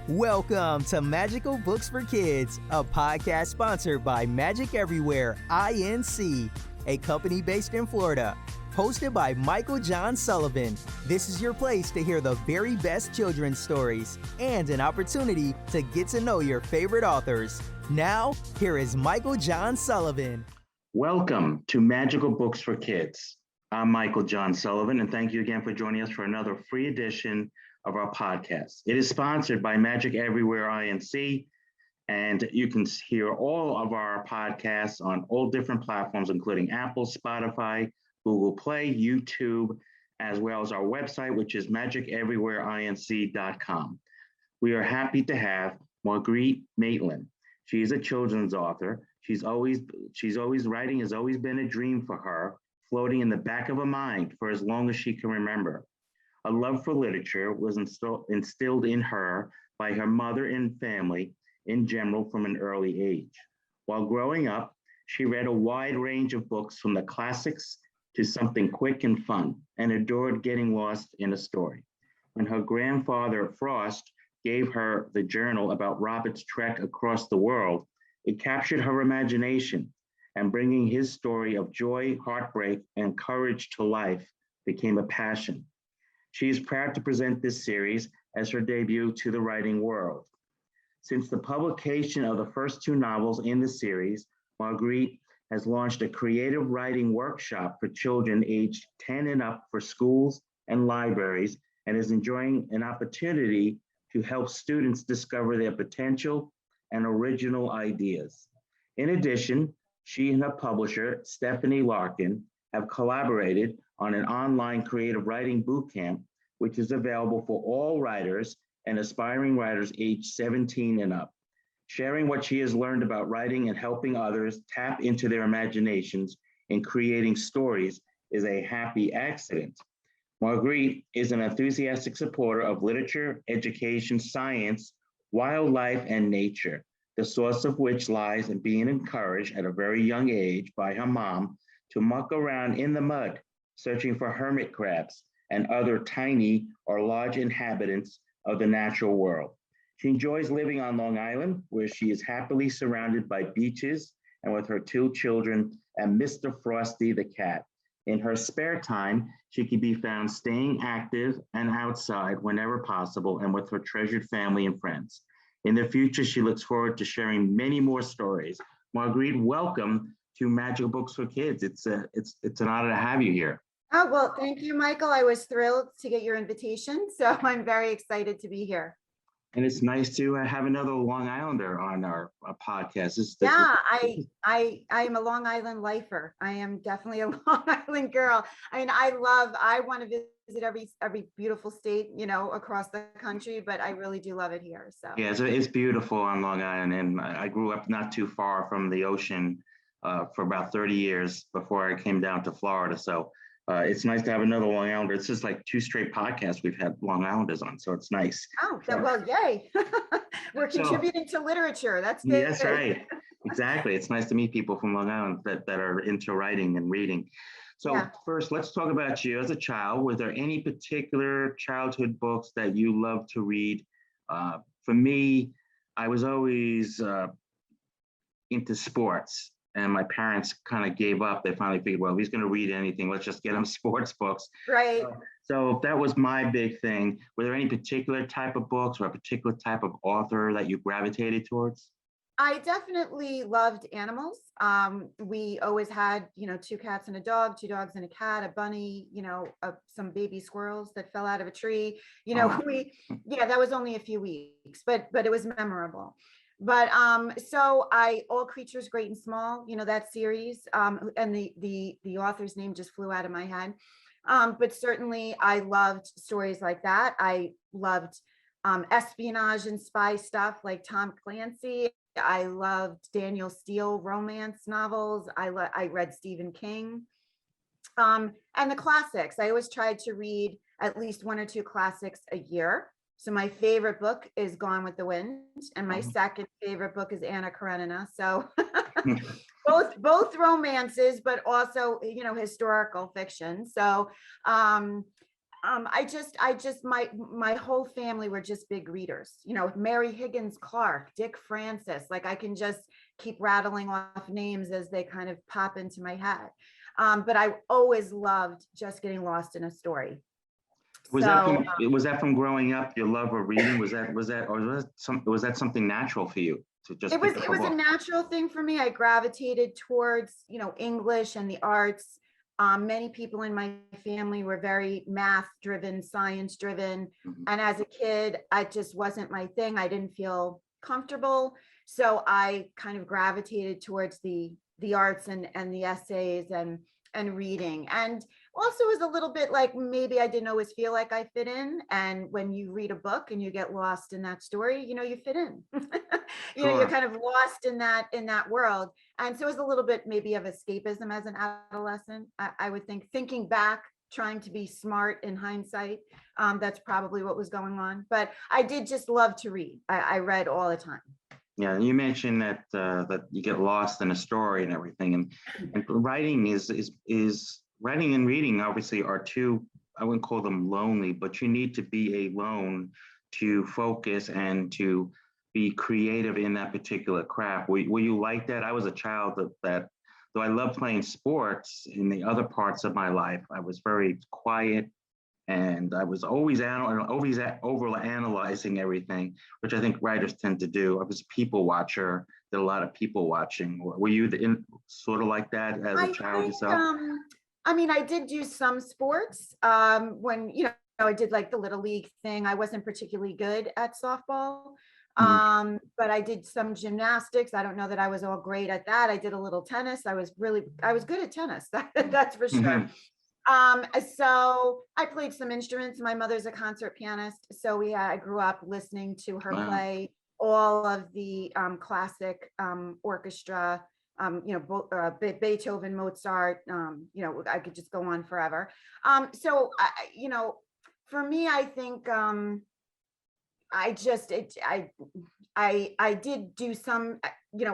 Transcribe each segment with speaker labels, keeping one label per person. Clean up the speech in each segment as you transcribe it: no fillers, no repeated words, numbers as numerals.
Speaker 1: Welcome to Magical Books for Kids, a podcast sponsored by Magic Everywhere, Inc., a company based in Florida. Hosted by Michael John Sullivan, this is your place to hear the very best children's stories and an opportunity to get to know your favorite authors. Now, here is Michael John Sullivan.
Speaker 2: Welcome to Magical Books for Kids. I'm Michael John Sullivan, and thank you again for joining us for another free edition of our podcast. It is sponsored by Magic Everywhere, Inc., and you can hear all of our podcasts on all different platforms, including Apple, Spotify, Google Play, YouTube, as well as our website, which is magiceverywhereinc.com. We are happy to have Margreit Maitland. She is a children's author. Writing has always been a dream for her, floating in the back of her mind for as long as she can remember. A love for literature was instilled in her by her mother and family in general from an early age. While growing up, she read a wide range of books from the classics to something quick and fun, and adored getting lost in a story. When her grandfather, Frost, gave her the journal about Robert's trek across the world, it captured her imagination, and bringing his story of joy, heartbreak, and courage to life became a passion. She is proud to present this series as her debut to the writing world. Since the publication of the first two novels in the series, Margreit has launched a creative writing workshop for children aged 10 and up for schools and libraries, and is enjoying an opportunity to help students discover their potential and original ideas. In addition, she and her publisher, Stephanie Larkin, have collaborated on an online creative writing bootcamp, which is available for all writers and aspiring writers aged 17 and up. Sharing what she has learned about writing and helping others tap into their imaginations in creating stories is a happy accident. Margreit is an enthusiastic supporter of literature, education, science, wildlife, and nature, the source of which lies in being encouraged at a very young age by her mom to muck around in the mud, searching for hermit crabs and other tiny or large inhabitants of the natural world. She enjoys living on Long Island, where she is happily surrounded by beaches and with her two children and Mr. Frosty the cat. In her spare time, she can be found staying active and outside whenever possible and with her treasured family and friends. In the future, she looks forward to sharing many more stories. Margreit, welcome to Magical Books for Kids. It's an honor to have you here.
Speaker 3: Oh, well, thank you, Michael. I was thrilled to get your invitation, so I'm very excited to be here.
Speaker 2: And it's nice to have another Long Islander on our podcast.
Speaker 3: I am a Long Island lifer. I am definitely a Long Island girl. I mean, I want to visit every beautiful state, across the country, but I really do love it here. So
Speaker 2: yeah, it's beautiful on Long Island, and I grew up not too far from the ocean for about 30 years before I came down to Florida. So it's nice to have another Long Islander. It's just like two straight podcasts we've had Long Islanders on, so it's nice.
Speaker 3: Oh, well, yay. We're contributing to literature. That's good.
Speaker 2: That's right. Exactly. It's nice to meet people from Long Island that are into writing and reading. So First, let's talk about you as a child. Were there any particular childhood books that you loved to read? For me, I was always into sports. And my parents kind of gave up. They finally figured, well, if he's going to read anything, let's just get him sports books.
Speaker 3: Right.
Speaker 2: So that was my big thing. Were there any particular type of books or a particular type of author that you gravitated towards?
Speaker 3: I definitely loved animals. We always had, 2 cats and a dog, 2 dogs and a cat, a bunny, some baby squirrels that fell out of a tree. That was only a few weeks, but it was memorable. But so All Creatures Great and Small, that series, and the author's name just flew out of my head. But certainly I loved stories like that. I loved espionage and spy stuff like Tom Clancy. I loved Daniel Steele romance novels. I read Stephen King. And the classics. I always tried to read at least 1 or 2 classics a year. So my favorite book is Gone with the Wind, and my second favorite book is Anna Karenina. So both romances, but also historical fiction. So my whole family were just big readers, Mary Higgins Clark, Dick Francis, like I can just keep rattling off names as they kind of pop into my head. But I always loved just getting lost in a story. So
Speaker 2: Was that from growing up, your love of reading? Was that or was that something natural for you to just
Speaker 3: it
Speaker 2: pick
Speaker 3: was
Speaker 2: up
Speaker 3: it
Speaker 2: a
Speaker 3: was a
Speaker 2: book?
Speaker 3: natural thing for me. I gravitated towards, English and the arts. Many people in my family were very math driven, science driven.
Speaker 2: Mhm.
Speaker 3: And as a kid, it just wasn't my thing. I didn't feel comfortable. So I kind of gravitated towards the arts and the essays and reading. And also was a little bit like maybe I didn't always feel like I fit in. And when you read a book and you get lost in that story, you fit in. You're
Speaker 2: Sure.
Speaker 3: kind of lost in that world. And so it was a little bit maybe of escapism as an adolescent. I would think, thinking back, trying to be smart in hindsight, that's probably what was going on. But I did just love to read. I read all the time.
Speaker 2: Yeah, you mentioned that that you get lost in a story and everything, and writing is writing and reading obviously are two. I wouldn't call them lonely, but you need to be alone to focus and to be creative in that particular craft. Were you like that? I was a child that though I loved playing sports in the other parts of my life, I was very quiet and I was over analyzing everything, which I think writers tend to do. I was a people watcher, did a lot of people watching. Were you sort of like that as a
Speaker 3: I
Speaker 2: child
Speaker 3: think,
Speaker 2: yourself?
Speaker 3: I mean, I did do some sports when, I did like the little league thing. I wasn't particularly good at softball.
Speaker 2: Mhm.
Speaker 3: But I did some gymnastics. I don't know that I was all great at that. I did a little tennis. I was good at tennis. That's for sure.
Speaker 2: Mhm.
Speaker 3: So I played some instruments. My mother's a concert pianist. So I grew up listening to her
Speaker 2: Wow.
Speaker 3: play all of the classic orchestra, Beethoven, Mozart, I could just go on forever. So, for me, I think I just, it, I did do some,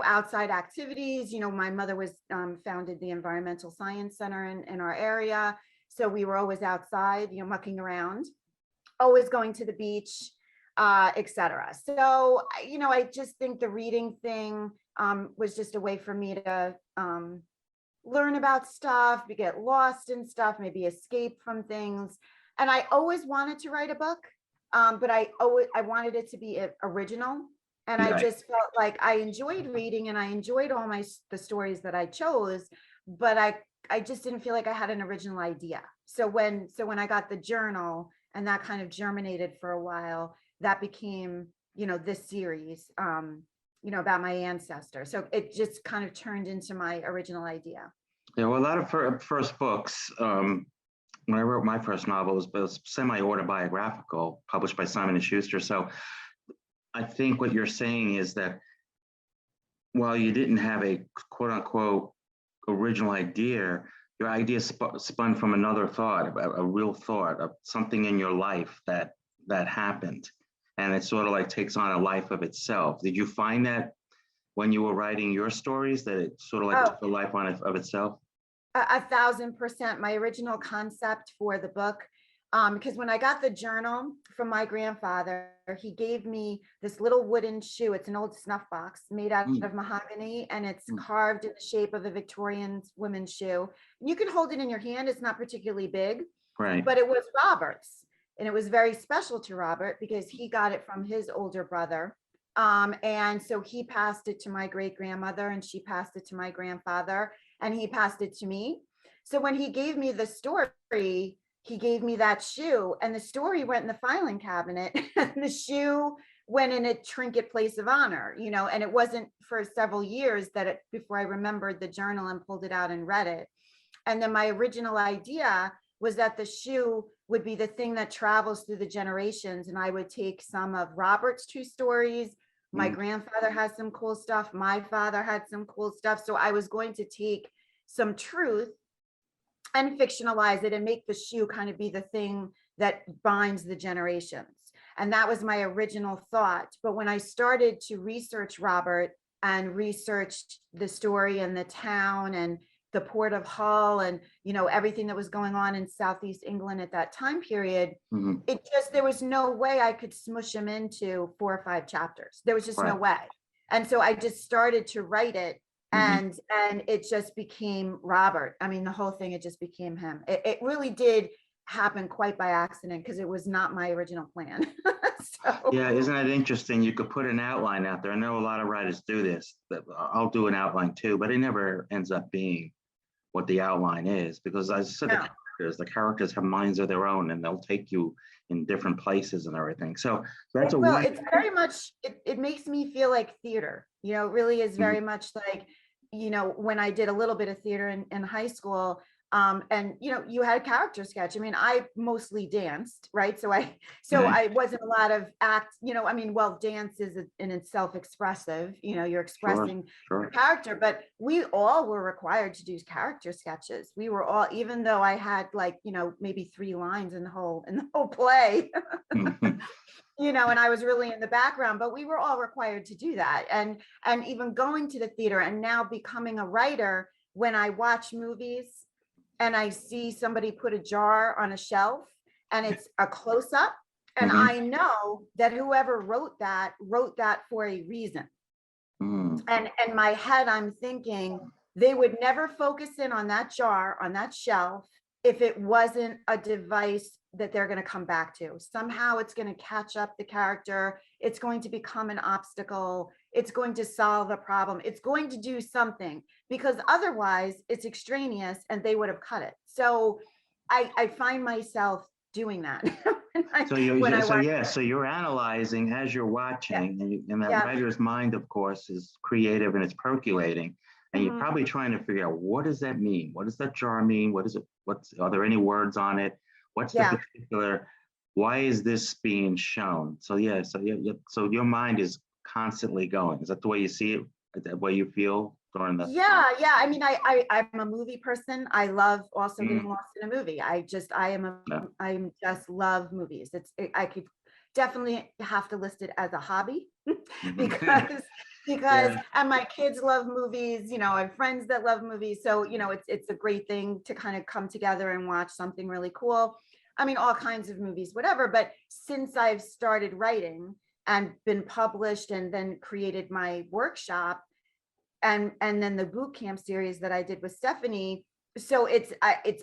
Speaker 3: outside activities. My mother was founded the Environmental Science Center in our area. So we were always outside, mucking around, always going to the beach, etc. So, I just think the reading thing was just a way for me to learn about stuff, get lost in stuff, maybe escape from things. And I always wanted to write a book, but I wanted it to be original. And I
Speaker 2: Right.
Speaker 3: just felt like I enjoyed reading and I enjoyed all the stories that I chose, but I just didn't feel like I had an original idea. So when I got the journal and that kind of germinated for a while, that became, this series, about my ancestor. So it just kind of turned into my original idea.
Speaker 2: Yeah, well, a lot of first books. When I wrote my first novel, it was semi-autobiographical, published by Simon and Schuster. So I think what you're saying is that while you didn't have a quote unquote original idea, your idea spun from another thought, a real thought of something in your life that happened, and it sort of like takes on a life of itself. Did you find that when you were writing your stories that it sort of like
Speaker 3: Oh,
Speaker 2: took a life on it of itself?
Speaker 3: a 1,000%. My original concept for the book, because when I got the journal from my grandfather, he gave me this little wooden shoe. It's an old snuff box made out
Speaker 2: Mm,
Speaker 3: of mahogany, and it's
Speaker 2: mm,
Speaker 3: carved in the shape of a Victorian women's shoe. You can hold it in your hand. It's not particularly big,
Speaker 2: right.
Speaker 3: but it was Robert's. And it was very special to Robert because he got it from his older brother. And so he passed it to my great grandmother, and she passed it to my grandfather, and he passed it to me. So when he gave me the story, he gave me that shoe, and the story went in the filing cabinet, and the shoe went in a trinket place of honor, and it wasn't for several years before I remembered the journal and pulled it out and read it. And then my original idea was that the shoe would be the thing that travels through the generations. And I would take some of Robert's true stories. My
Speaker 2: Mm,
Speaker 3: grandfather has some cool stuff. My father had some cool stuff. So I was going to take some truth and fictionalize it and make the shoe kind of be the thing that binds the generations. And that was my original thought. But when I started to research Robert and researched the story and the town and the port of Hull and, everything that was going on in Southeast England at that time period,
Speaker 2: Mhm.
Speaker 3: there was no way I could smush them into 4 or 5 chapters. There was just no
Speaker 2: Right.
Speaker 3: way. And so I just started to write it,
Speaker 2: Mhm.
Speaker 3: and it just became Robert. I mean, the whole thing, it just became him. It really did happen quite by accident because it was not my original plan. So
Speaker 2: Yeah, isn't that interesting? You could put an outline out there. I know a lot of writers do this. I'll do an outline too, but it never ends up being what the outline is because, as I said,
Speaker 3: no.
Speaker 2: the characters have minds of their own, and they'll take you in different places and everything. So that's a
Speaker 3: Well,
Speaker 2: one.
Speaker 3: it's very much, it makes me feel like theater, it really is
Speaker 2: Mhm.
Speaker 3: very much like, when I did a little bit of theater in high school, and you had a character sketch. I mean, I mostly danced, right? So
Speaker 2: Right.
Speaker 3: I wasn't a lot of act, I mean, well, dance is in itself expressive, you're
Speaker 2: Sure.
Speaker 3: expressing your
Speaker 2: Sure.
Speaker 3: character, but we all were required to do character sketches. We were all, even though I had like, maybe 3 lines in the whole play.
Speaker 2: Mhm.
Speaker 3: And I was really in the background, but we were all required to do that. And even going to the theater and now becoming a writer, when I watch movies and I see somebody put a jar on a shelf and it's a close up, and
Speaker 2: Mhm.
Speaker 3: I know that whoever wrote that for a reason.
Speaker 2: Mhm.
Speaker 3: And in my head, I'm thinking they would never focus in on that jar on that shelf if it wasn't a device that they're going to come back to. Somehow it's going to catch up the character. It's going to become an obstacle. It's going to solve a problem. It's going to do something, because otherwise it's extraneous and they would have cut it. So I find myself doing that when
Speaker 2: So
Speaker 3: when I watch.
Speaker 2: yeah, so you're analyzing as you're
Speaker 3: Yeah,
Speaker 2: watching, and that
Speaker 3: yeah.
Speaker 2: writer's mind, of course, is creative and it's percolating, and you're
Speaker 3: Mhm.
Speaker 2: probably trying to figure out, what does that mean? What does that jar mean? What is it? Are there any words on it? What's the
Speaker 3: Yeah.
Speaker 2: particular? Why is this being shown? So yeah, so your mind is constantly going. Is that the way you see it? The way you feel during the?
Speaker 3: Yeah. I mean, I'm a movie person. I love also getting
Speaker 2: Mm,
Speaker 3: lost in a movie.
Speaker 2: no.
Speaker 3: I'm just love movies. I could definitely have to list it as a hobby
Speaker 2: Mhm.
Speaker 3: because
Speaker 2: Yeah.
Speaker 3: and my kids love movies, I have friends that love movies. So, it's a great thing to kind of come together and watch something really cool. I mean, all kinds of movies, whatever. But since I've started writing and been published and then created my workshop, and then the boot camp series that I did with Stephanie. So it's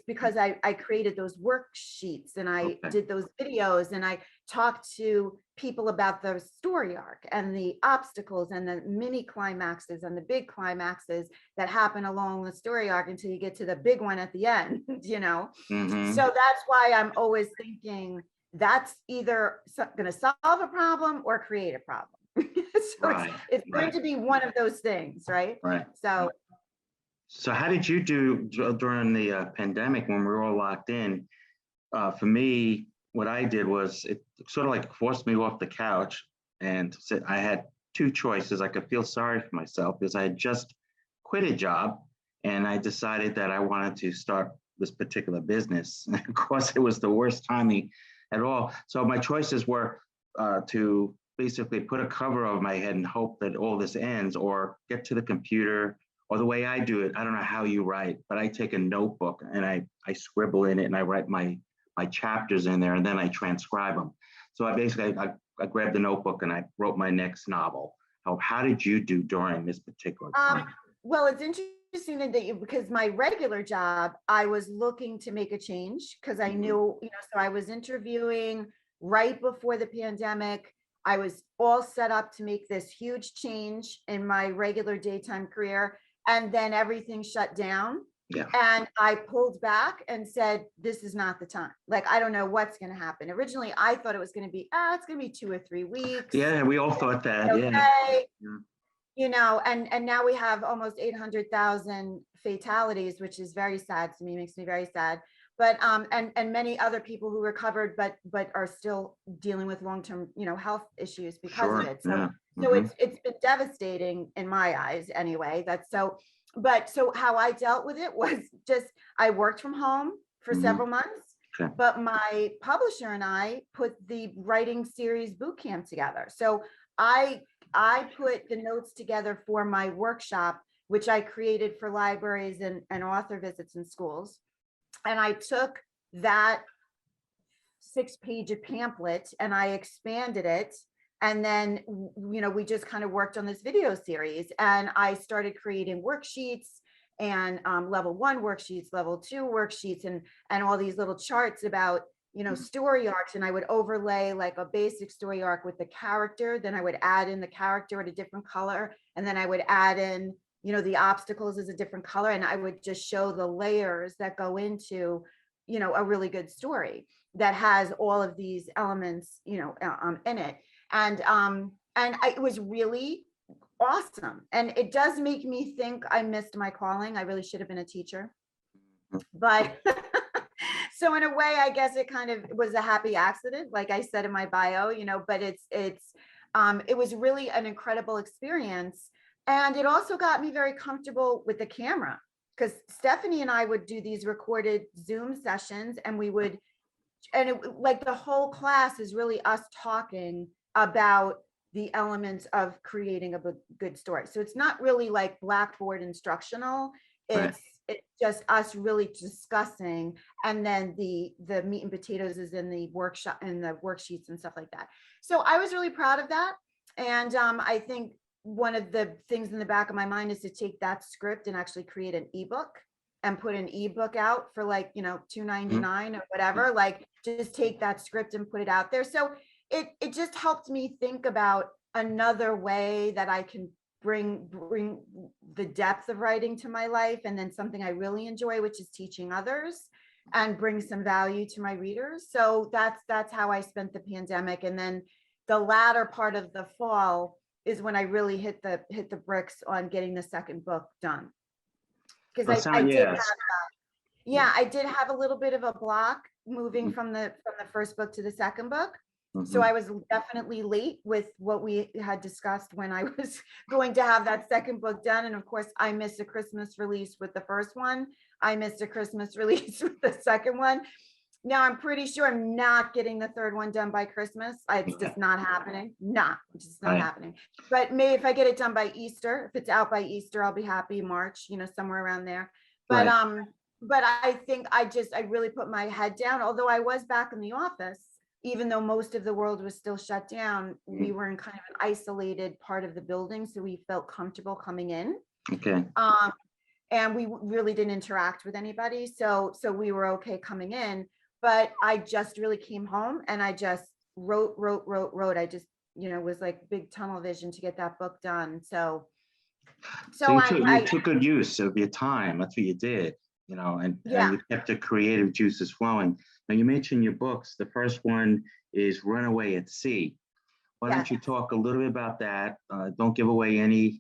Speaker 3: because I created those worksheets and I
Speaker 2: Okay.
Speaker 3: did those videos and I talked to people about the story arc and the obstacles and the mini climaxes and the big climaxes that happen along the story arc until you get to the big one at the end. So
Speaker 2: Hmm.
Speaker 3: that's why I'm always thinking that's either going to solve a problem or create a problem. So
Speaker 2: Right.
Speaker 3: it's going
Speaker 2: Right.
Speaker 3: to be one of those things, right?
Speaker 2: Right.
Speaker 3: So
Speaker 2: So how did you do during the pandemic when we were all locked in? For me, what I did was it sort of like forced me off the couch and said I had two choices. I could feel sorry for myself because I had just quit a job and I decided that I wanted to start this particular business. Of course, it was the worst timing at all. So my choices were to basically put a cover over my head and hope that all this ends, or get to the computer, or the way I do it. I don't know how you write, but I take a notebook and I scribble in it and I write my chapters in there and then I transcribe them. So I grabbed the notebook and I wrote my next novel. How did you do during this particular
Speaker 3: um,
Speaker 2: time?
Speaker 3: well, it's interesting that because my regular job, I was looking to make a change because I
Speaker 2: Mhm.
Speaker 3: knew, so I was interviewing right before the pandemic. I was all set up to make this huge change in my regular daytime career. And then everything shut down.
Speaker 2: Yeah.
Speaker 3: And I pulled back and said, this is not the time. Like, I don't know what's going to happen. Originally, I thought it was going to be, it's going to be 2 or 3 weeks.
Speaker 2: Yeah, we all thought that. Yeah.
Speaker 3: Okay.
Speaker 2: Yeah.
Speaker 3: And now we have almost 800,000 fatalities, which is very sad to me, makes me very sad. But and many other people who recovered but are still dealing with long-term, health issues because of
Speaker 2: Sure.
Speaker 3: it. So
Speaker 2: Yeah.
Speaker 3: so
Speaker 2: Hmm.
Speaker 3: it's been devastating in my eyes anyway. That's so, but so how I dealt with it was just I worked from home for
Speaker 2: Hmm.
Speaker 3: several months,
Speaker 2: Okay.
Speaker 3: but my publisher and I put the writing series boot camp together. So I I put the notes together for my workshop which I created for libraries and author visits in schools. And I took that 6-page pamphlet and I expanded it. And then, we just kind of worked on this video series, and I started creating worksheets and level 1 worksheets, level 2 worksheets, and all these little charts about, story arcs. And I would overlay like a basic story arc with the character. Then I would add in the character at a different color. And then I would add in, the obstacles as a different color. And I would just show the layers that go into, a really good story that has all of these elements, in it. And it was really awesome. And it does make me think I missed my calling. I really should have been a teacher. But so in a way, I guess it kind of was a happy accident, like I said in my bio, but it was really an incredible experience. And it also got me very comfortable with the camera, because Stephanie and I would do these recorded Zoom sessions, and like the whole class is really us talking about the elements of creating a good story. So it's not really like Blackboard instructional. It's just us really discussing, and then the meat and potatoes is in the workshop and the worksheets and stuff like that. So I was really proud of that. And I think one of the things in the back of my mind is to take that script and actually create an ebook and put an ebook out for like, $2.99 or whatever, like just take that script and put it out there. So it just helped me think about another way that I can bring the depth of writing to my life, and then something I really enjoy, which is teaching others, and bring some value to my readers. So that's how I spent the pandemic. And then the latter part of the fall is when I really hit the bricks on getting the second book done. Because I did have a little bit of a block moving from the first book to the second book. So I was definitely late with what we had discussed when I was going to have that second book done. And of course, I missed a Christmas release with the first one. I missed a Christmas release with the second one. Now I'm pretty sure I'm not getting the third one done by Christmas. It's just not happening. It's just not happening. But maybe if I get it done by Easter, if it's out by Easter, I'll be happy. March, somewhere around there. But but I think I really put my head down. Although I was back in the office, even though most of the world was still shut down, we were in kind of an isolated part of the building, so we felt comfortable coming in.
Speaker 2: Okay.
Speaker 3: And we really didn't interact with anybody, so we were okay coming in. But I just really came home and I just wrote. I just, was like big tunnel vision to get that book done. So
Speaker 2: you took good use of your time. That's what you did, and you kept the creative juices flowing. Now you mentioned your books. The first one is Runaway at Sea. Why don't you talk a little bit about that? Don't give away anything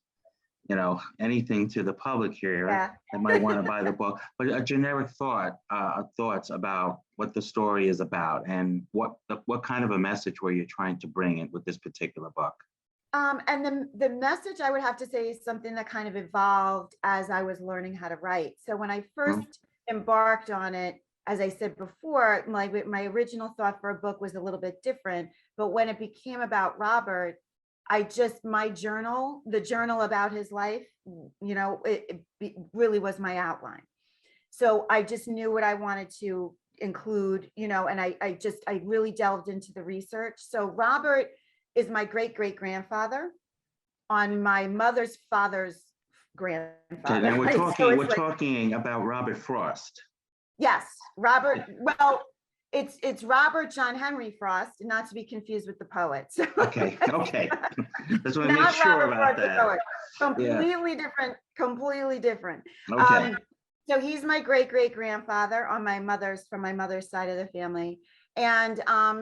Speaker 2: to the public here that might want to buy the book, but a generic thoughts about what the story is about and what kind of a message were you trying to bring in with this particular book?
Speaker 3: And the message, I would have to say, is something that kind of evolved as I was learning how to write. So when I first embarked on it, as I said before, my original thought for a book was a little bit different. But when it became about Robert, the journal about his life, it really was my outline. So I just knew what I wanted to include, and I really delved into the research. So Robert is my great-great-grandfather on my mother's father's grandfather.
Speaker 2: Okay, now we're talking about Robert Frost.
Speaker 3: Yes, Robert. Well, it's Robert John Henry Frost, not to be confused with the poet. So
Speaker 2: okay. Just want to make sure about that.
Speaker 3: Completely different.
Speaker 2: Okay.
Speaker 3: So he's my great-great-grandfather from my mother's side of the family. And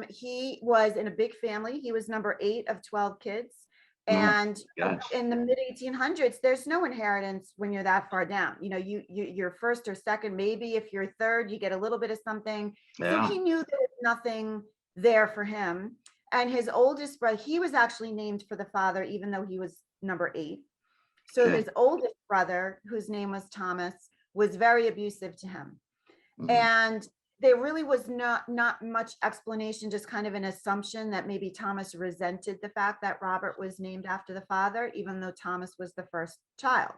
Speaker 3: he was in a big family. He was number 8 of 12 kids. And in the mid 1800s, there's no inheritance when you're that far down. You're first or second, maybe if you're third, you get a little bit of something. So he knew there was nothing there for him. And his oldest brother, he was actually named for the father, even though he was number 8. So his oldest brother, whose name was Thomas, was very abusive to him. And there really was not much explanation, just kind of an assumption that maybe Thomas resented the fact that Robert was named after the father, even though Thomas was the first child.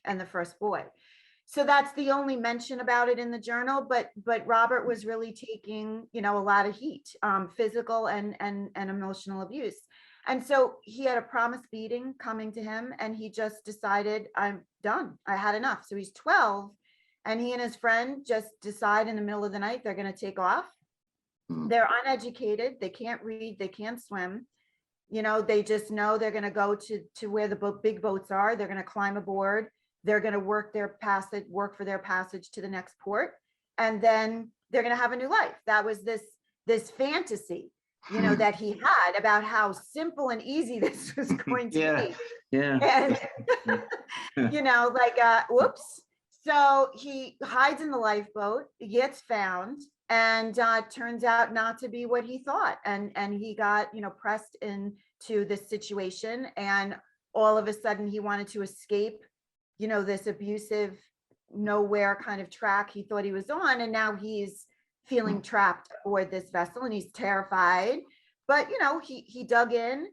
Speaker 3: and the first boy. So that's the only mention about it in the journal, but Robert was really taking, a lot of heat, physical and emotional abuse. And so he had a promised beating coming to him, and he just decided, I'm done. I had enough. So he's 12, and he and his friend just decide in the middle of the night they're going to take off. They're uneducated. They can't read. They can't swim. They just know they're going to go to where the big boats are. They're going to climb aboard. They're going to work for their passage to the next port. And then they're going to have a new life. That was this fantasy, that he had about how simple and easy this was going to be.
Speaker 2: Yeah.
Speaker 3: And, whoops. So he hides in the lifeboat, he gets found, and turns out not to be what he thought. And he got, pressed into this situation. And all of a sudden he wanted to escape, this abusive, nowhere kind of track he thought he was on. And now he's feeling trapped aboard this vessel, and he's terrified. But, he dug in.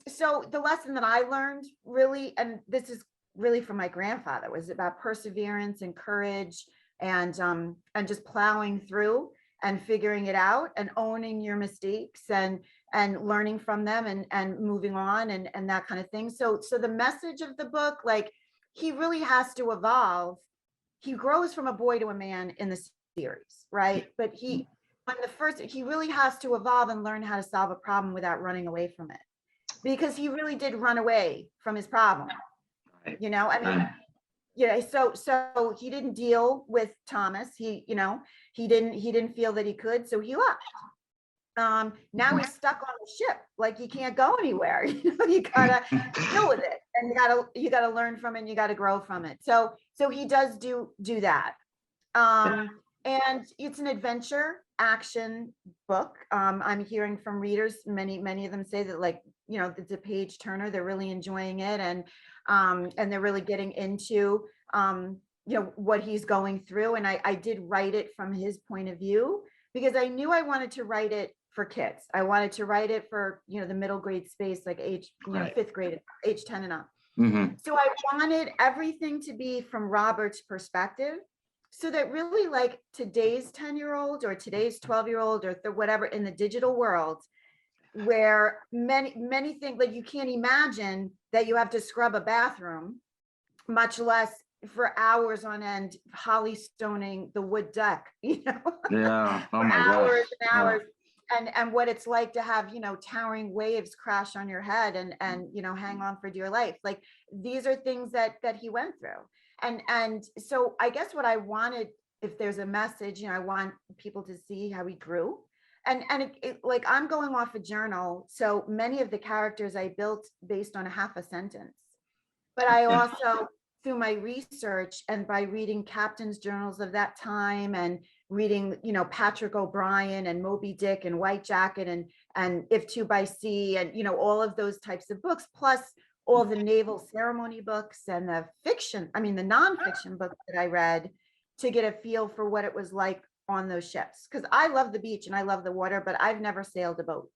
Speaker 3: So the lesson that I learned really, and this is really from my grandfather, was about perseverance and courage, and just plowing through and figuring it out and owning your mistakes and learning from them and moving on and that kind of thing. So the message of the book, like, he really has to evolve. He grows from a boy to a man in the series, right? But he really has to evolve and learn how to solve a problem without running away from it, because he really did run away from his problem. So he didn't deal with Thomas. He didn't feel that he could, so he left. Now he's stuck on the ship, like he can't go anywhere. You gotta deal with it, and you gotta learn from it, and you gotta grow from it. So he does do that. And it's an adventure action book. I'm hearing from readers, many of them say that, like, it's a page turner. They're really enjoying it, and they're really getting into what he's going through. And I did write it from his point of view, because I knew I wanted to write it for kids. I wanted to write it for, the middle grade space, like age, fifth grade, age 10 and up. So I wanted everything to be from Robert's perspective, so that really, like, today's 10-year-old or today's 12-year-old or whatever in the digital world, where many things, like, you can't imagine that you have to scrub a bathroom, much less for hours on end, holly stoning the wood deck,
Speaker 2: Yeah. Oh my
Speaker 3: hours
Speaker 2: gosh.
Speaker 3: and hours. And what it's like to have, towering waves crash on your head and hang on for dear life. Like, these are things that he went through. And so I guess what I wanted, if there's a message, I want people to see how he grew. And like, I'm going off a journal. So many of the characters I built based on a half a sentence, but I also, through my research and by reading captain's journals of that time and reading, Patrick O'Brien and Moby Dick and White Jacket and If Two by Sea and, all of those types of books, plus all the naval ceremony books and the nonfiction books that I read, to get a feel for what it was like on those ships. Because I love the beach and I love the water, but I've never sailed a boat.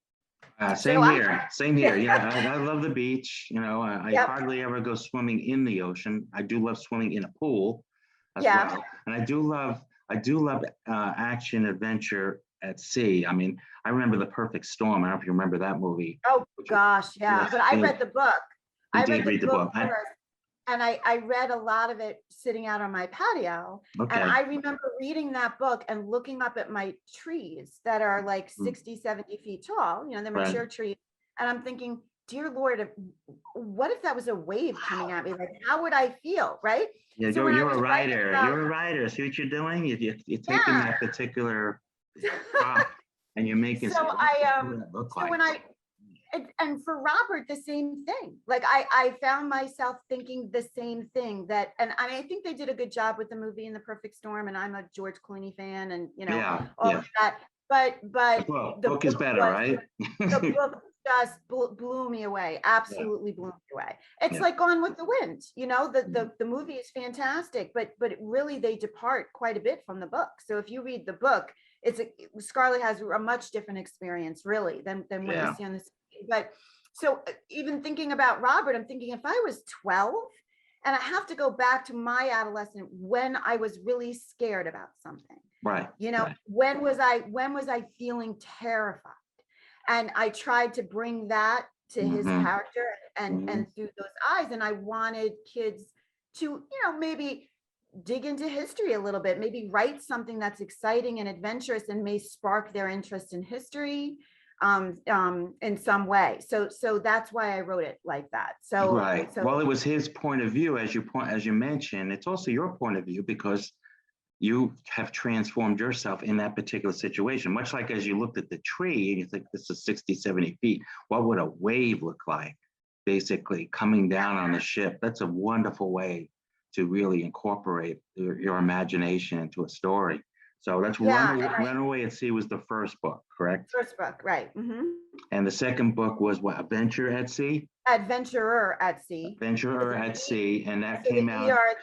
Speaker 2: Same here. Yeah, I love the beach. I hardly ever go swimming in the ocean. I do love swimming in a pool as well. And I do love action adventure at sea. I mean, I remember The Perfect Storm. I don't know if you remember that movie.
Speaker 3: Oh gosh, yeah. But I read the book.
Speaker 2: I read the book
Speaker 3: first, and I read a lot of it sitting out on my patio.
Speaker 2: Okay.
Speaker 3: And I remember reading that book and looking up at my trees that are like 60, 70 feet tall, they're mature trees. And I'm thinking, dear Lord, what if that was a wave coming at me? Like, how would I feel, right?
Speaker 2: Yeah,
Speaker 3: so
Speaker 2: you're a writer. You're a writer. See what you're doing? You're taking that particular prop and you're making
Speaker 3: and for Robert, the same thing. Like, I found myself thinking the same thing, and I think they did a good job with the movie in The Perfect Storm, and I'm a George Clooney fan, and all of that. But
Speaker 2: the book is better, right?
Speaker 3: The book just blew me away. Absolutely blew me away. It's like Gone with the Wind. The movie is fantastic, but really they depart quite a bit from the book. So if you read the book, Scarlett has a much different experience, really, than what you see on this. But so even thinking about Robert, I'm thinking, if I was 12 And I have to go back to my adolescent when I was really scared about something.
Speaker 2: Right.
Speaker 3: You know,
Speaker 2: right.
Speaker 3: when was I feeling terrified? And I tried to bring that to his
Speaker 2: Mhm.
Speaker 3: character and
Speaker 2: Mhm.
Speaker 3: through those eyes. And I wanted kids to, maybe dig into history a little bit, maybe write something that's exciting and adventurous and may spark their interest in history in some way. So that's why I wrote it like that.
Speaker 2: Right.
Speaker 3: So
Speaker 2: Well, it was his point of view, as you mentioned. It's also your point of view because you have transformed yourself in that particular situation. Much like as you looked at the tree and you think this is 60, 70 feet, what would a wave look like? Basically coming down on the ship. That's a wonderful way to really incorporate your imagination into a story. So that's
Speaker 3: yeah, and
Speaker 2: Runaway at Sea was the first book, correct?
Speaker 3: first book, right.
Speaker 2: And the second book was what? Adventure at Sea?
Speaker 3: Adventurer at Sea. With
Speaker 2: Adventurer
Speaker 3: an
Speaker 2: at
Speaker 3: E.
Speaker 2: Sea, and that
Speaker 3: So the
Speaker 2: came out.
Speaker 3: ER,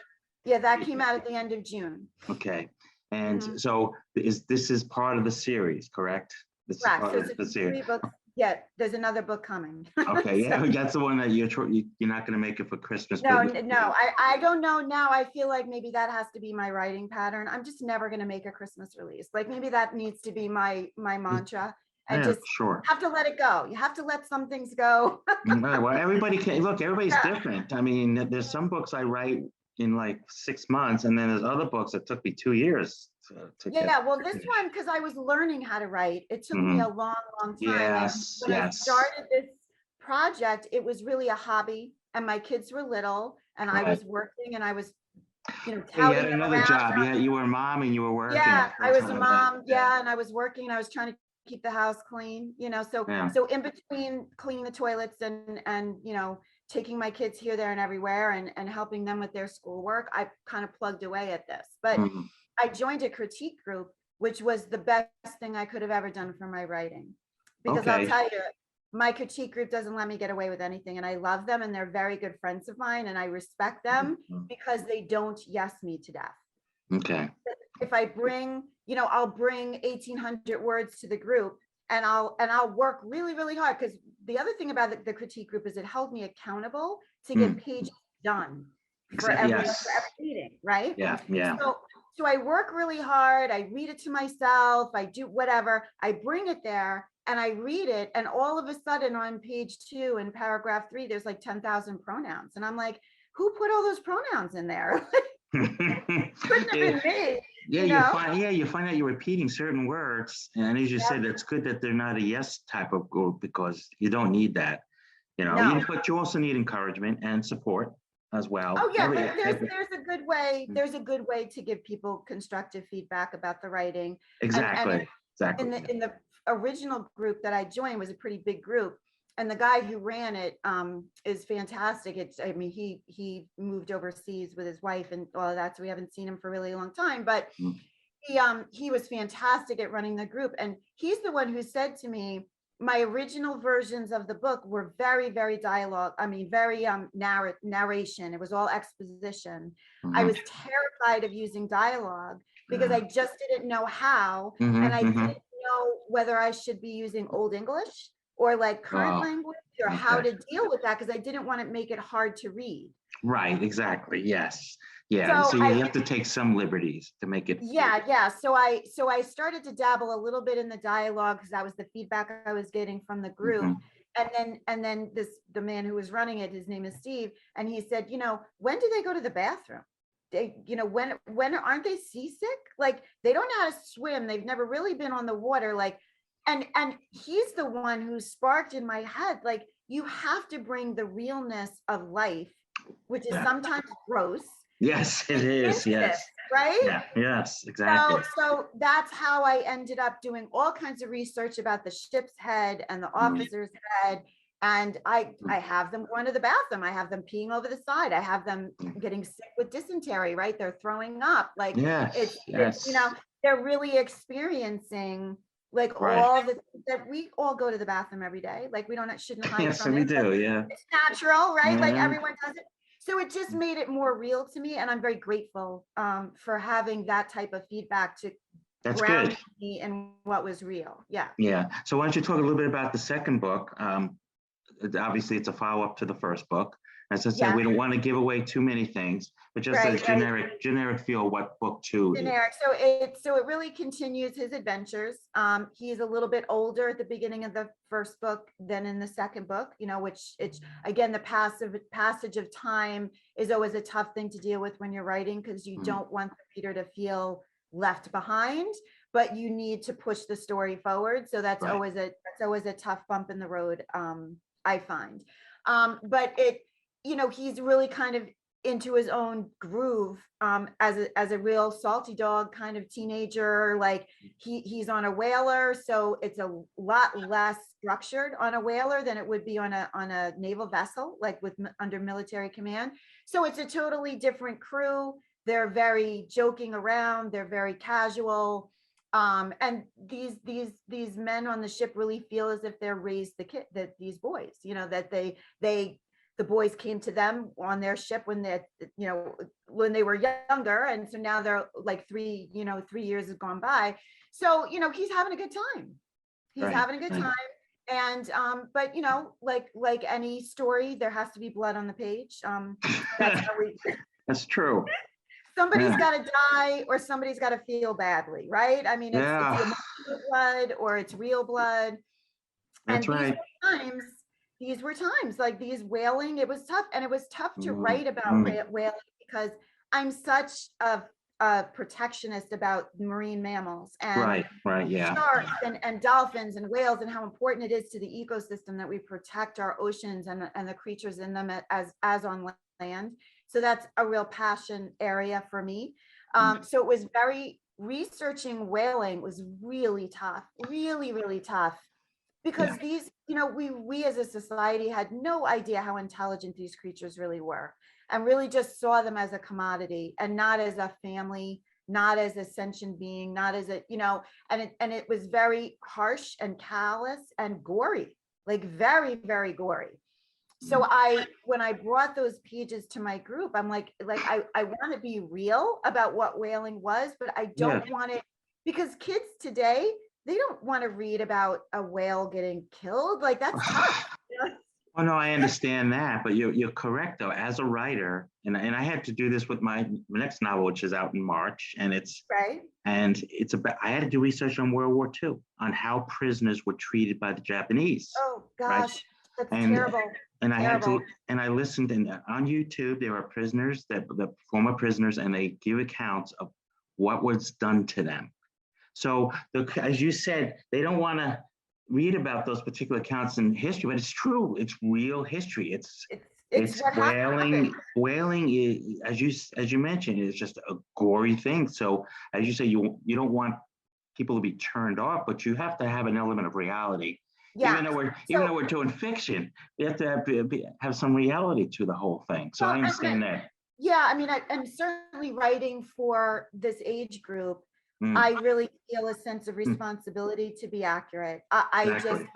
Speaker 3: yeah, that came out at the end of June.
Speaker 2: Okay, and
Speaker 3: Mhm.
Speaker 2: so this is part of the series, correct? This is
Speaker 3: Correct.
Speaker 2: part
Speaker 3: So
Speaker 2: of
Speaker 3: it's
Speaker 2: the series.
Speaker 3: 3 books. Yeah, there's another book coming.
Speaker 2: Okay, yeah,
Speaker 3: So,
Speaker 2: that's the one that you're not going to make it for Christmas.
Speaker 3: no,
Speaker 2: But
Speaker 3: no, I don't know now. I feel like maybe that has to be my writing pattern. I'm just never going to make a Christmas release. Like maybe that needs to be my mantra, and
Speaker 2: yeah,
Speaker 3: just
Speaker 2: sure.
Speaker 3: have to let it go. You have to let some things go.
Speaker 2: Right, well, everybody can look. Everybody's
Speaker 3: Yeah.
Speaker 2: different. I mean, there's some books I write in like 6 months, and then there's other books that took me 2 years to get
Speaker 3: Yeah, well, this
Speaker 2: finished.
Speaker 3: one, because I was learning how to write, it took me
Speaker 2: Mhm.
Speaker 3: a long, long time. And
Speaker 2: Yes,
Speaker 3: when I
Speaker 2: yes,
Speaker 3: started this project, it was really a hobby, and my kids were little, and I
Speaker 2: right.
Speaker 3: was working, and I was,
Speaker 2: Yeah, you had
Speaker 3: touting them
Speaker 2: another
Speaker 3: around.
Speaker 2: job. Yeah, you were a mom and you were working
Speaker 3: Yeah,
Speaker 2: at the
Speaker 3: I was a
Speaker 2: time. Yeah,
Speaker 3: mom. Yeah, and I was working, and I was trying to keep the house clean, so
Speaker 2: yeah.
Speaker 3: so in between cleaning the toilets and taking my kids here, there, and everywhere, and helping them with their schoolwork, I kind of plugged away at this. But
Speaker 2: Mhm.
Speaker 3: I joined a critique group, which was the best thing I could have ever done for my writing. Because I'll
Speaker 2: Okay.
Speaker 3: tell you, my critique group doesn't let me get away with anything. And I love them, and they're very good friends of mine, and I respect them
Speaker 2: Mhm.
Speaker 3: because they don't yes me to death.
Speaker 2: Okay.
Speaker 3: If I bring, I'll bring 1,800 words to the group, and I'll work really, really hard. Because the other thing about the critique group is it held me accountable to get
Speaker 2: Mm.
Speaker 3: pages done for
Speaker 2: Exactly.
Speaker 3: every
Speaker 2: Yes.
Speaker 3: meeting, right?
Speaker 2: Yeah. Yeah.
Speaker 3: So I work really hard. I read it to myself. I do whatever. I bring it there and I read it. And all of a sudden on page 2 in paragraph 3, there's like 10,000 pronouns. And I'm like, who put all those pronouns in there? Couldn't have
Speaker 2: Yeah.
Speaker 3: been me,
Speaker 2: Yeah,
Speaker 3: you know?
Speaker 2: you find out you're repeating certain words, and as you said, it's good that they're not a yes type of group because you don't need that.
Speaker 3: No.
Speaker 2: But you also need encouragement and support as well.
Speaker 3: Oh yeah,
Speaker 2: Every
Speaker 3: there's a good way to give people constructive feedback about the writing. And
Speaker 2: exactly, exactly.
Speaker 3: in the original group that I joined was a pretty big group. And the guy who ran it is fantastic. I mean, he moved overseas with his wife and all of that, so we haven't seen him for a really long time. But
Speaker 2: Mm.
Speaker 3: he was fantastic at running the group, and he's the one who said to me, my original versions of the book were very, very dialogue. I mean, very narration. It was all exposition. I
Speaker 2: Mhm.
Speaker 3: was terrified of using dialogue because I just didn't know how, and
Speaker 2: Mhm,
Speaker 3: I
Speaker 2: mhm.
Speaker 3: didn't know whether I should be using Old English or like current
Speaker 2: Oh,
Speaker 3: language, or how
Speaker 2: okay.
Speaker 3: to deal with that, because I didn't want to make it hard to read.
Speaker 2: Right, exactly. Yes. Yeah.
Speaker 3: So
Speaker 2: So you
Speaker 3: I
Speaker 2: have to take some liberties to make it.
Speaker 3: Yeah. So I started to dabble a little bit in the dialogue because that was the feedback I was getting from the group.
Speaker 2: Mhm.
Speaker 3: And then the man who was running it, his name is Steve, and he said, when do they go to the bathroom? They, when aren't they seasick? Like they don't know how to swim. They've never really been on the water. Like, and he's the one who sparked in my head, like, you have to bring the realness of life, which is
Speaker 2: Yeah.
Speaker 3: sometimes gross,
Speaker 2: Yes, it is.
Speaker 3: into this,
Speaker 2: Yes.
Speaker 3: right?
Speaker 2: Yeah. Yes,
Speaker 3: So,
Speaker 2: exactly.
Speaker 3: so that's how I ended up doing all kinds of research about the ship's head and the
Speaker 2: Mhm.
Speaker 3: officer's head. And I have them going to the bathroom. I have them peeing over the side. I have them getting sick with dysentery, right? They're throwing up. Like it's,
Speaker 2: Yes.
Speaker 3: it's,
Speaker 2: Yes.
Speaker 3: they're really experiencing like
Speaker 2: Right.
Speaker 3: all the that we all go to the bathroom every day. Like we shouldn't hide
Speaker 2: Yes,
Speaker 3: from
Speaker 2: we
Speaker 3: it.
Speaker 2: do. Yeah.
Speaker 3: It's natural, right? Like
Speaker 2: Yeah.
Speaker 3: everyone does it. So it just made it more real to me. And I'm very grateful for having that type of feedback to
Speaker 2: That's
Speaker 3: ground
Speaker 2: good.
Speaker 3: me in what was real. Yeah.
Speaker 2: Yeah. So why don't you talk a little bit about the second book? Obviously, it's a follow-up to the first book, As I said,
Speaker 3: Yeah.
Speaker 2: we don't want to give away too many things, but just
Speaker 3: Right,
Speaker 2: a generic feel what book two is.
Speaker 3: Generic. So it really continues his adventures. He's a little bit older at the beginning of the first book than in the second book, which it's again, the passage of time is always a tough thing to deal with when you're writing, because you don't want the reader to feel left behind, but you need to push the story forward. So that's always a tough bump in the road, I find. But he's really kind of into his own groove, as a real salty dog kind of teenager. Like he's on a whaler, so it's a lot less structured on a whaler than it would be on a naval vessel, like under military command. So it's a totally different crew. They're very joking around, they're very casual. And these men on the ship really feel as if they're raised that these boys, that the boys came to them on their ship when they were younger. And so now they're like 3 years has gone by. So, he's having a good time. He's having a good time. And, but like any story, there has to be blood on the page.
Speaker 2: That's true.
Speaker 3: Somebody's got to die, or somebody's got to feel badly, right? I mean, it's emotional blood or it's real blood.
Speaker 2: That's right.
Speaker 3: These were times like these whaling. It was tough, and it was tough to write about whaling, because I'm such a protectionist about marine mammals and sharks and dolphins and whales, and how important it is to the ecosystem that we protect our oceans and the creatures in them as on land. So that's a real passion area for me. So it was researching whaling was really tough, really, really tough, because these, we as a society had no idea how intelligent these creatures really were, and really just saw them as a commodity and not as a family, not as a sentient being, not as a, and it was very harsh and callous and gory, like very, very gory. So when I brought those pages to my group, I'm like I want to be real about what whaling was, but I don't want it, because kids today, they don't want to read about a whale getting killed. Like that's tough.
Speaker 2: Oh no, I understand that, but you're correct though. As a writer, and I had to do this with my next novel, which is out in March, and it's about, I had to do research on World War II, on how prisoners were treated by the Japanese.
Speaker 3: Oh gosh, that's terrible.
Speaker 2: And I listened, and on YouTube, there are prisoners the former prisoners, and they give accounts of what was done to them. So as you said, they don't want to read about those particular accounts in history, but it's true. It's real history. It's whaling. Whaling is, as you mentioned, is just a gory thing. So as you say, you don't want people to be turned off, but you have to have an element of reality. Yeah. Even though we're doing fiction, you have to have some reality to the whole thing. So I understand that.
Speaker 3: Yeah, I mean, I'm certainly writing for this age group. I really feel a sense of responsibility to be accurate. I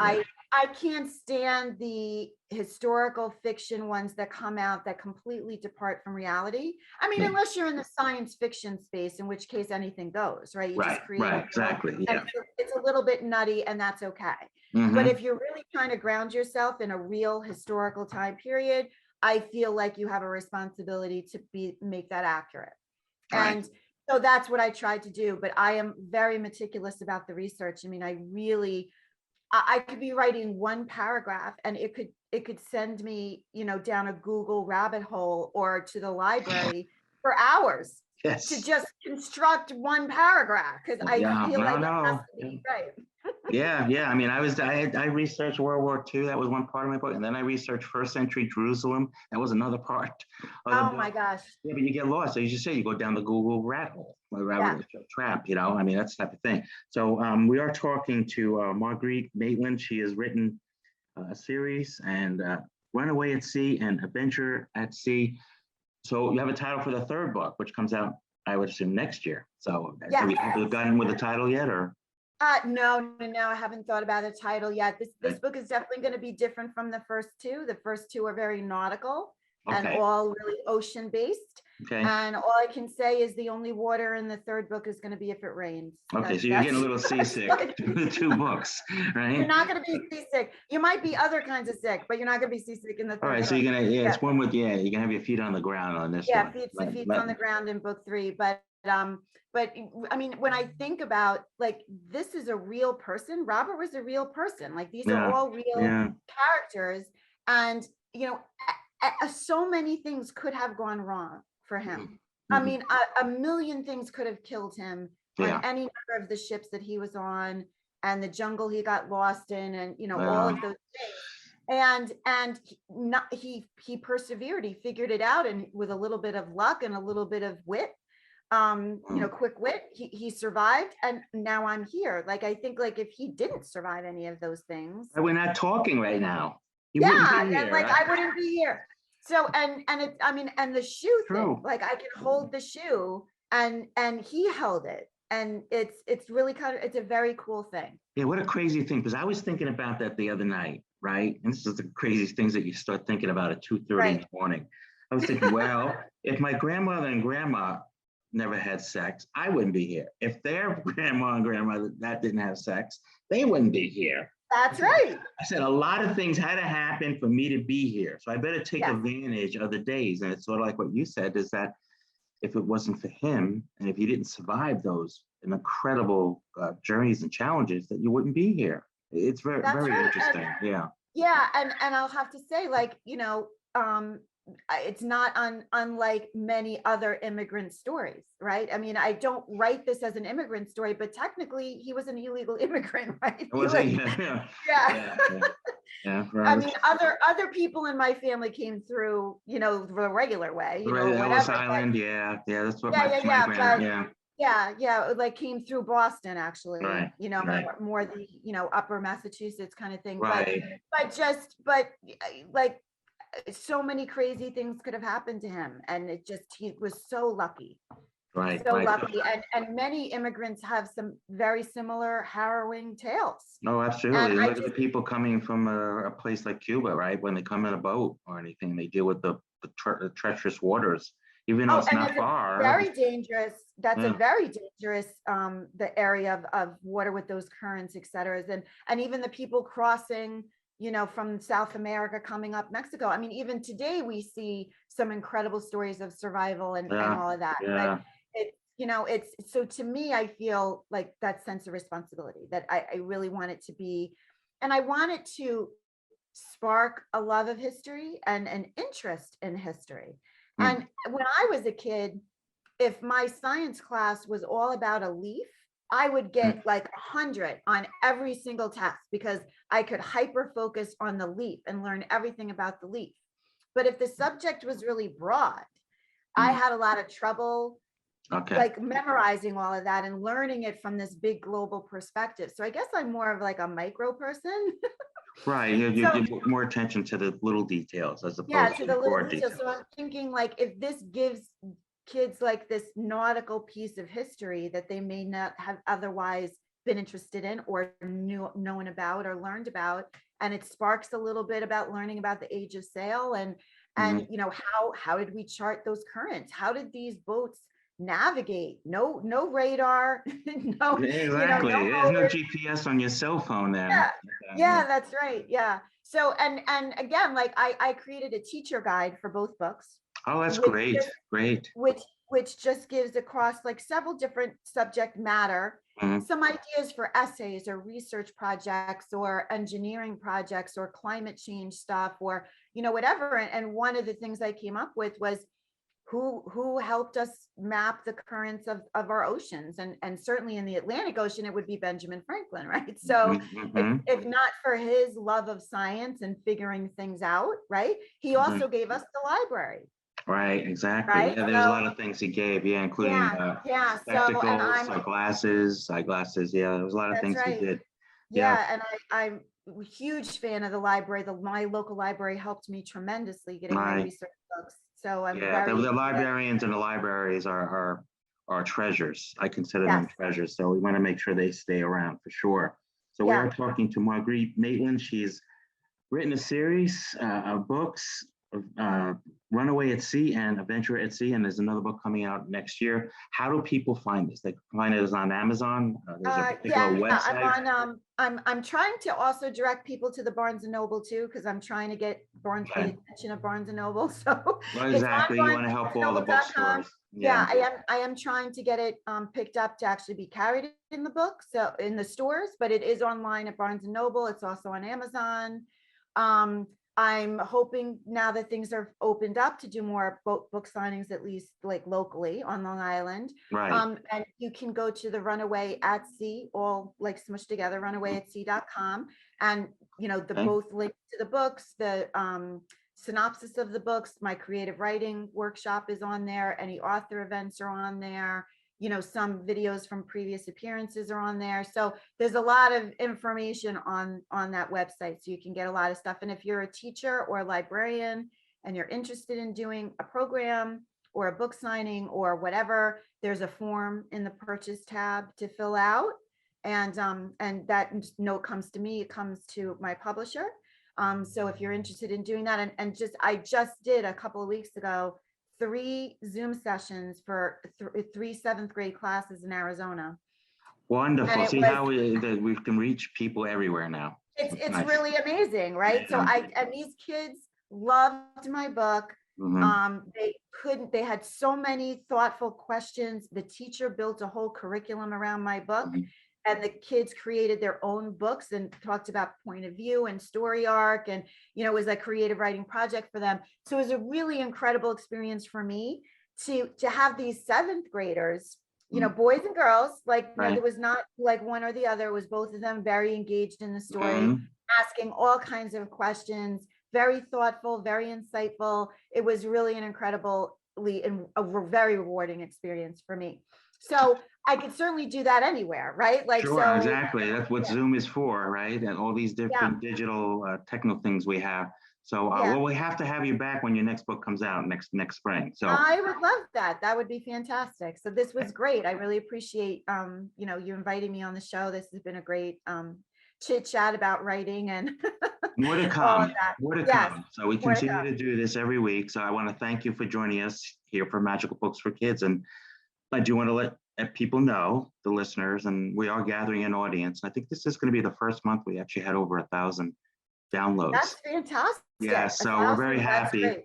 Speaker 3: can't stand the historical fiction ones that come out that completely depart from reality. I mean, unless you're in the science fiction space, in which case anything goes, right? You just create
Speaker 2: exactly. Yeah.
Speaker 3: It's a little bit nutty, and that's okay. But if you're really trying to ground yourself in a real historical time period, I feel like you have a responsibility to make that accurate. And so that's what I tried to do, but I am very meticulous about the research. I mean, I could be writing one paragraph, and it could send me, down a Google rabbit hole or to the library for hours to just construct one paragraph, because I feel like it has to be right.
Speaker 2: Yeah. I mean, I researched World War II. That was one part of my book, and then I researched first century Jerusalem. That was another part.
Speaker 3: Oh my gosh.
Speaker 2: Yeah, but you get lost. So as you say, you go down the Google rabbit hole, trap. I mean, that's the type of thing. So we are talking to Margreit Maitland. She has written a series, and Runaway at Sea and Adventure at Sea. So you have a title for the third book, which comes out, I would assume, next year. So have you gotten with the title yet, or?
Speaker 3: No, I haven't thought about a title yet. This book is definitely going to be different from the first two. The first two are very nautical. and
Speaker 2: Okay.
Speaker 3: all really ocean based.
Speaker 2: Okay.
Speaker 3: And all I can say is the only water in the third book is going to be if it rains.
Speaker 2: Okay. So you're getting a little seasick to the two books, right?
Speaker 3: You're not going to be seasick. You might be other kinds of sick, but you're not going to be seasick in the
Speaker 2: All
Speaker 3: third
Speaker 2: right.
Speaker 3: book.
Speaker 2: So you're gonna,
Speaker 3: Yeah.
Speaker 2: it's one with, yeah, you're gonna have your feet on the ground on this one.
Speaker 3: Feet on the ground in book 3. But I mean, when I think about like, this is a real person. Robert was a real person. Like these are all real characters. And, you know, so many things could have gone wrong for him. I mean, a million things could have killed him on any number of the ships that he was on, and the jungle he got lost in, and, you know, all of those things. And he persevered. He figured it out, and with a little bit of luck and a little bit of wit, you know, quick wit, he survived, and now I'm here. Like, I think, like, if he didn't survive any of those things,
Speaker 2: we're not talking right now.
Speaker 3: and like I wouldn't be here. So and it, I mean, and the shoe thing, like I can hold the shoe, and he held it, and it's really kind of, it's a very cool thing.
Speaker 2: Yeah, what a crazy thing, because I was thinking about that the other night, right? And this is the craziest things that you start thinking about at 2:30 in the morning. I was thinking, well, if my grandmother and grandma never had sex, I wouldn't be here. If their grandma and grandmother that didn't have sex, they wouldn't be here.
Speaker 3: That's right.
Speaker 2: I said a lot of things had to happen for me to be here. So I better take advantage of the days. And it's sort of like what you said, is that if it wasn't for him, and if he didn't survive those incredible journeys and challenges, that you wouldn't be here. It's very, very interesting.
Speaker 3: Yeah. And I'll have to say, like, you know, it's not unlike many immigrant immigrant stories, right? I mean, I don't write this as an immigrant story, but technically he was an illegal immigrant, right? I mean, other people in my family came through, you know, the regular way, you know,
Speaker 2: Ellis Island, that's what my grandma,
Speaker 3: like came through Boston, actually, you know, more the, you know, upper Massachusetts kind of thing, but like, so many crazy things could have happened to him, and he was so lucky. Lucky. And many immigrants have some very similar harrowing tales.
Speaker 2: No, absolutely. Look at the people coming from a place like Cuba, right? When they come in a boat or anything, they deal with the treacherous waters, even though it's not far.
Speaker 3: Very dangerous. That's a very dangerous the area of water with those currents, et cetera. And even the people crossing, you know, from South America coming up Mexico. I mean, even today we see some incredible stories of survival and all of that. But you know, it's, so to me, I feel like that sense of responsibility that I really want it to be, and I want it to spark a love of history and an interest in history. And when I was a kid, if my science class was all about a leaf, I would get like 100 on every single test, because I could hyper focus on the leaf and learn everything about the leaf. But if the subject was really broad, I had a lot of trouble like memorizing all of that and learning it from this big global perspective. So I guess I'm more of like a micro person.
Speaker 2: Right. You give more attention to the little details as opposed to the little details.
Speaker 3: So I'm thinking, like, if this gives kids like this nautical piece of history that they may not have otherwise been interested in or known about or learned about, and it sparks a little bit about learning about the age of sail and you know, how did we chart those currents? How did these boats navigate? No radar. No,
Speaker 2: exactly.
Speaker 3: You know,
Speaker 2: there's no GPS on your cell phone there.
Speaker 3: That's right. So and again, like I created a teacher guide for both books.
Speaker 2: Oh, that's great.
Speaker 3: Which just gives across like several different subject matter, some ideas for essays or research projects or engineering projects or climate change stuff, or, you know, whatever. And one of the things I came up with was who helped us map the currents of our oceans, and certainly in the Atlantic Ocean, it would be Benjamin Franklin, right? So if not for his love of science and figuring things out, right, he also gave us the library.
Speaker 2: Right, exactly. Right? Yeah, there's a lot of things he gave, including spectacles, eyeglasses. Yeah, there was a lot of things he did.
Speaker 3: And I'm a huge fan of the library. My local library helped me tremendously getting my research books. So I'm
Speaker 2: the librarians and the libraries are treasures. I consider them treasures. So we want to make sure they stay around for sure. So we're talking to Margreit Maitland. She's written a series of books Runaway at Sea and Adventure at Sea, and there's another book coming out next year. How do people find this? They can find it on Amazon. There's a particular website.
Speaker 3: I'm trying to also direct people to the Barnes and Noble too, because I'm trying to get the attention of Barnes and Noble. So
Speaker 2: well, exactly, you want to help all the bookstores.
Speaker 3: Yeah, I am trying to get it picked up to actually be carried in the book, so in the stores, but it is online at Barnes and Noble. It's also on Amazon. I'm hoping now that things are opened up to do more book signings, at least like locally on Long Island.
Speaker 2: Right.
Speaker 3: And you can go to the Runaway at Sea, all like smushed together, runawayatsea.com. And, both links to the books, the synopsis of the books, my creative writing workshop is on there. Any author events are on there. Some videos from previous appearances are on there. So there's a lot of information on that website. So you can get a lot of stuff. And if you're a teacher or a librarian and you're interested in doing a program or a book signing or whatever, there's a form in the purchase tab to fill out. And that note comes to me, it comes to my publisher. So if you're interested in doing that, I just did a couple of weeks ago 3 Zoom sessions for 3 7th grade classes in Arizona.
Speaker 2: Wonderful. See how we can reach people everywhere now.
Speaker 3: It's nice. Really amazing, right? Yeah. So and these kids loved my book. Mm-hmm. They had so many thoughtful questions. The teacher built a whole curriculum around my book. Mm-hmm. And the kids created their own books and talked about point of view and story arc. And, it was a creative writing project for them. So it was a really incredible experience for me to have these 7th graders, boys and girls, like there was not like one or the other, it was both of them very engaged in the story, asking all kinds of questions, very thoughtful, very insightful. It was really an a very rewarding experience for me. So I could certainly do that anywhere, right? Like,
Speaker 2: sure, so, exactly. That's what Zoom is for, right? And all these different digital technical things we have. So, well, we have to have you back when your next book comes out next spring. So
Speaker 3: I would love that. That would be fantastic. So this was great. I really appreciate, you inviting me on the show. This has been a great chit chat about writing and
Speaker 2: more to come. More to come. So we continue to do this every week. So I want to thank you for joining us here for Magical Books for Kids. And I do want to let people know, the listeners, and we are gathering an audience. I think this is going to be the first month we actually had over 1,000 downloads.
Speaker 3: That's fantastic.
Speaker 2: Yeah, so we're very happy.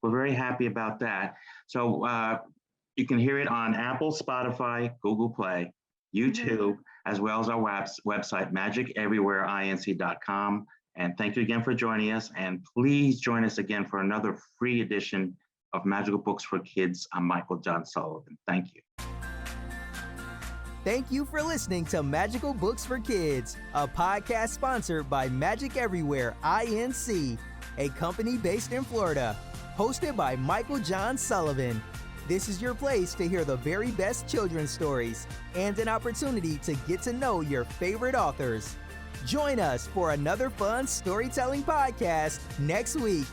Speaker 2: We're very happy about that. So you can hear it on Apple, Spotify, Google Play, YouTube, as well as our website, magiceverywhereinc.com. And thank you again for joining us. And please join us again for another free edition of Magical Books for Kids. I'm Michael John Sullivan. Thank you.
Speaker 1: Thank you for listening to Magical Books for Kids, a podcast sponsored by Magic Everywhere INC, a company based in Florida, hosted by Michael John Sullivan. This is your place to hear the very best children's stories and an opportunity to get to know your favorite authors. Join us for another fun storytelling podcast next week.